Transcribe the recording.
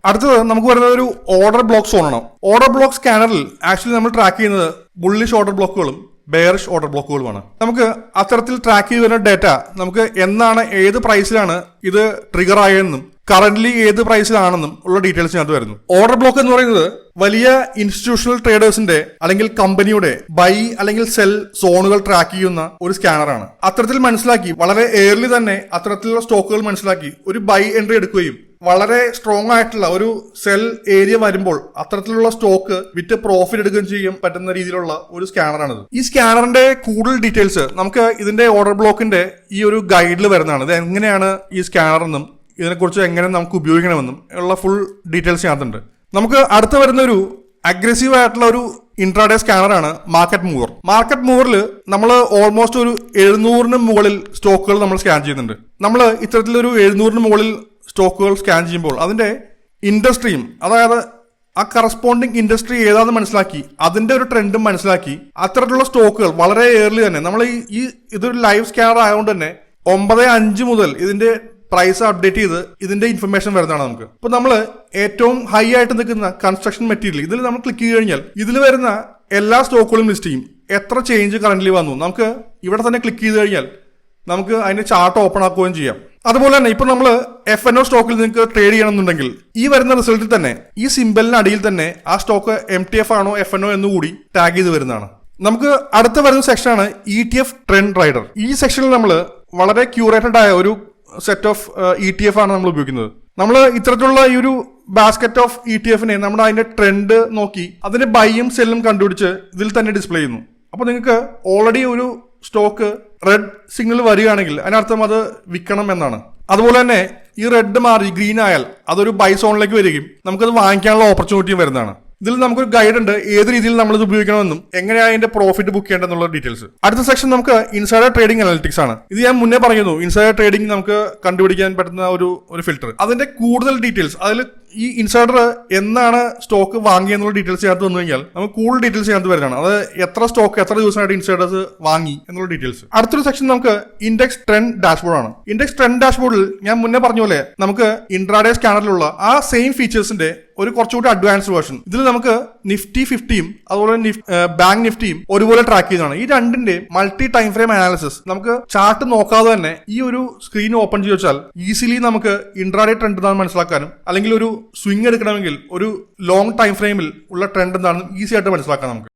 അടുത്തത് നമുക്ക് വരുന്നത് ഒരു ഓർഡർ ബ്ലോക്ക് സോൺ ആണ്. ഓർഡർ ബ്ലോക്ക് സ്കാനറിൽ ആക്ച്വലി നമ്മൾ ട്രാക്ക് ചെയ്യുന്നത് ബുള്ളിഷ് ഓർഡർ ബ്ലോക്കുകളും ബെയറിഷ് ഓർഡർ ബ്ലോക്കുകളുമാണ്. നമുക്ക് അത്തരത്തിൽ ട്രാക്ക് ചെയ്ത് വരുന്ന ഡേറ്റ നമുക്ക് എന്നാണ് ഏത് പ്രൈസിലാണ് ഇത് ട്രിഗർ ആയതെന്നും കറന്റ്ലി ഏത് പ്രൈസിലാണെന്നും ഉള്ള ഡീറ്റെയിൽസ് ഇതിനകത്ത് വരുന്നു. ഓർഡർ ബ്ലോക്ക് എന്ന് പറയുന്നത് വലിയ ഇൻസ്റ്റിറ്റ്യൂഷണൽ ട്രേഡേഴ്സിന്റെ അല്ലെങ്കിൽ കമ്പനിയുടെ ബൈ അല്ലെങ്കിൽ സെൽ സോണുകൾ ട്രാക്ക് ചെയ്യുന്ന ഒരു സ്കാനറാണ്. അത്തരത്തിൽ മനസ്സിലാക്കി വളരെ ഏർലി തന്നെ അത്തരത്തിലുള്ള സ്റ്റോക്കുകൾ മനസ്സിലാക്കി ഒരു ബൈ എൻട്രി എടുക്കുകയും വളരെ സ്ട്രോങ് ആയിട്ടുള്ള ഒരു സെൽ ഏരിയ വരുമ്പോൾ അത്തരത്തിലുള്ള സ്റ്റോക്ക് വിറ്റ് പ്രോഫിറ്റ് എടുക്കുകയും ചെയ്യാൻ പറ്റുന്ന രീതിയിലുള്ള ഒരു സ്കാനറാണിത്. ഈ സ്കാനറിന്റെ കൂടുതൽ ഡീറ്റെയിൽസ് നമുക്ക് ഇതിന്റെ ഓർഡർ ബ്ലോക്കിന്റെ ഈ ഒരു ഗൈഡിൽ വരുന്നതാണ്. ഇത് എങ്ങനെയാണ് ഈ സ്കാനർ എന്നും ഇതിനെക്കുറിച്ച് എങ്ങനെ നമുക്ക് ഉപയോഗിക്കണമെന്നും ഉള്ള ഫുൾ ഡീറ്റെയിൽസ് ഇതിനകത്തുണ്ട്. നമുക്ക് അടുത്ത് വരുന്ന ഒരു അഗ്രസീവ് ആയിട്ടുള്ള ഒരു ഇൻട്രാഡേ സ്കാനറാണ് മാർക്കറ്റ് മൂവർ. മാർക്കറ്റ് മൂവറിൽ നമ്മൾ ഓൾമോസ്റ്റ് ഒരു 700 മുകളിൽ സ്റ്റോക്കുകൾ നമ്മൾ സ്കാൻ ചെയ്യുന്നുണ്ട്. നമ്മൾ ഇത്തരത്തിലൊരു 700 മുകളിൽ സ്റ്റോക്കുകൾ സ്കാൻ ചെയ്യുമ്പോൾ അതിന്റെ ഇൻഡസ്ട്രിയും അതായത് ആ കറസ്പോണ്ടിങ് ഇൻഡസ്ട്രി ഏതാണെന്ന് മനസ്സിലാക്കി അതിന്റെ ഒരു ട്രെൻഡും മനസ്സിലാക്കി അത്തരത്തിലുള്ള സ്റ്റോക്കുകൾ വളരെ ഏർലി തന്നെ നമ്മൾ ഇതൊരു ലൈവ് സ്കാനർ ആയതുകൊണ്ട് തന്നെ 9:05 മുതൽ ഇതിന്റെ പ്രൈസ് അപ്ഡേറ്റ് ചെയ്ത് ഇതിന്റെ ഇൻഫർമേഷൻ വരുന്നതാണ് നമുക്ക്. ഇപ്പൊ നമ്മൾ ഏറ്റവും ഹൈ ആയിട്ട് നിൽക്കുന്ന കൺസ്ട്രക്ഷൻ മെറ്റീരിയൽ ഇതിൽ നമ്മൾ ക്ലിക്ക് ചെയ്ത് കഴിഞ്ഞാൽ ഇതിൽ വരുന്ന എല്ലാ സ്റ്റോക്കുകളും ലിസ്റ്റ് ചെയ്യും. എത്ര ചേഞ്ച് കറന്റ്ലി വന്നു നമുക്ക് ഇവിടെ തന്നെ ക്ലിക്ക് ചെയ്ത് കഴിഞ്ഞാൽ നമുക്ക് അതിന്റെ ചാർട്ട് ഓപ്പൺ ആക്കുകയും ചെയ്യാം. അതുപോലെ തന്നെ ഇപ്പൊ നമ്മൾ FNO സ്റ്റോക്കിൽ നിങ്ങൾക്ക് ട്രേഡ് ചെയ്യണമെന്നുണ്ടെങ്കിൽ ഈ വരുന്ന റിസൾട്ടിൽ തന്നെ ഈ സിംബലിന് അടിയിൽ തന്നെ ആ സ്റ്റോക്ക് MTF ആണോ FNO എന്നുകൂടി ടാഗ് ചെയ്ത് വരുന്നതാണ്. നമുക്ക് അടുത്ത വരുന്ന സെക്ഷനാണ് ETF ട്രെൻഡ് റൈഡർ. ഈ സെക്ഷനിൽ നമ്മൾ വളരെ ക്യൂറേറ്റഡ് ആയ ഒരു സെറ്റ് ഓഫ് ETF ആണ് നമ്മൾ ഉപയോഗിക്കുന്നത്. നമ്മൾ ഇത്തരത്തിലുള്ള ഈ ഒരു ബാസ്ക്കറ്റ് ഓഫ് ETF-നെ നമ്മൾ അതിന്റെ ട്രെൻഡ് നോക്കി അതിന്റെ ബൈയും സെല്ലും കണ്ടുപിടിച്ച് ഇതിൽ തന്നെ ഡിസ്പ്ലേ ചെയ്യുന്നു. അപ്പൊ നിങ്ങൾക്ക് ഓൾറെഡി ഒരു സ്റ്റോക്ക് റെഡ് സിഗ്നൽ വരികയാണെങ്കിൽ അതിനർത്ഥം അത് വിൽക്കണം എന്നാണ്. അതുപോലെ തന്നെ ഈ റെഡ് മാറി ഗ്രീൻ ആയാൽ അതൊരു ബൈ സോണിലേക്ക് വരികയും നമുക്കത് വാങ്ങിക്കാനുള്ള ഓപ്പർച്യൂണിറ്റിയും വരുന്നതാണ്. ഇതിൽ നമുക്കൊരു ഗൈഡ് ഉണ്ട് ഏത് രീതിയിൽ നമ്മൾ ഇത് ഉപയോഗിക്കണമെന്നും എങ്ങനെയാണ് അതിന്റെ പ്രോഫിറ്റ് ബുക്ക് ചെയ്യേണ്ടെന്നുള്ള ഡീറ്റെയിൽസ്. അടുത്ത സെക്ഷൻ നമുക്ക് ഇൻസൈഡർ ട്രേഡിംഗ് അനലിറ്റിക്സ് ആണ്. ഇത് ഞാൻ മുന്നേ പറയുന്നു ഇൻസൈഡർ ട്രേഡിംഗ് നമുക്ക് കണ്ടുപിടിക്കാൻ പറ്റുന്ന ഒരു ഫിൽറ്റർ. അതിന്റെ കൂടുതൽ ഡീറ്റെയിൽസ് അതിൽ ഈ ഇൻസൈഡർ എന്നാണ് സ്റ്റോക്ക് വാങ്ങിയെന്നുള്ള ഡീറ്റെയിൽസ് ചേർത്ത് വന്നു കഴിഞ്ഞാൽ നമുക്ക് കൂടുതൽ ഡീറ്റെയിൽസ് ചേർത്ത് വരുന്നതാണ്. അത് എത്ര സ്റ്റോക്ക് എത്ര ദിവസമായിട്ട് ഇൻസൈഡേഴ്സ് വാങ്ങി എന്നുള്ള ഡീറ്റെയിൽസ്. അടുത്തൊരു സെക്ഷൻ നമുക്ക് ഇൻഡെക്സ് ട്രെൻഡ് ഡാഷ്ബോർഡ് ആണ്. ഇൻഡെക്സ് ട്രെൻഡ് ഡാഷ്ബോർഡിൽ ഞാൻ മുന്നേ പറഞ്ഞ പോലെ നമുക്ക് ഇൻട്രാഡേ സ്കാനറിലുള്ള ആ സെയിം ഫീച്ചേഴ്സിന്റെ ഒരു കുറച്ചുകൂടി അഡ്വാൻസ്ഡ് വേർഷൻ. ഇതിൽ നമുക്ക് നിഫ്റ്റി 50യും അതുപോലെ ബാങ്ക് നിഫ്റ്റിയും ഒരുപോലെ ട്രാക്ക് ചെയ്യുന്നതാണ്. ഈ രണ്ടിന്റെ മൾട്ടി ടൈം ഫ്രെയിം അനാലിസിസ് നമുക്ക് ചാർട്ട് നോക്കാതെ തന്നെ ഈ ഒരു സ്ക്രീൻ ഓപ്പൺ ചെയ്ത് വെച്ചാൽ ഈസിലി നമുക്ക് ഇൻട്രാഡേ ട്രെൻഡ് എന്താണെന്ന് മനസ്സിലാക്കാനും അല്ലെങ്കിൽ ഒരു സ്വിംഗ് എടുക്കണമെങ്കിൽ ഒരു ലോങ് ടൈം ഫ്രെയിമിൽ ഉള്ള ട്രെൻഡ് എന്താണെന്ന് ഈസി ആയിട്ട് മനസ്സിലാക്കാം നമുക്ക്.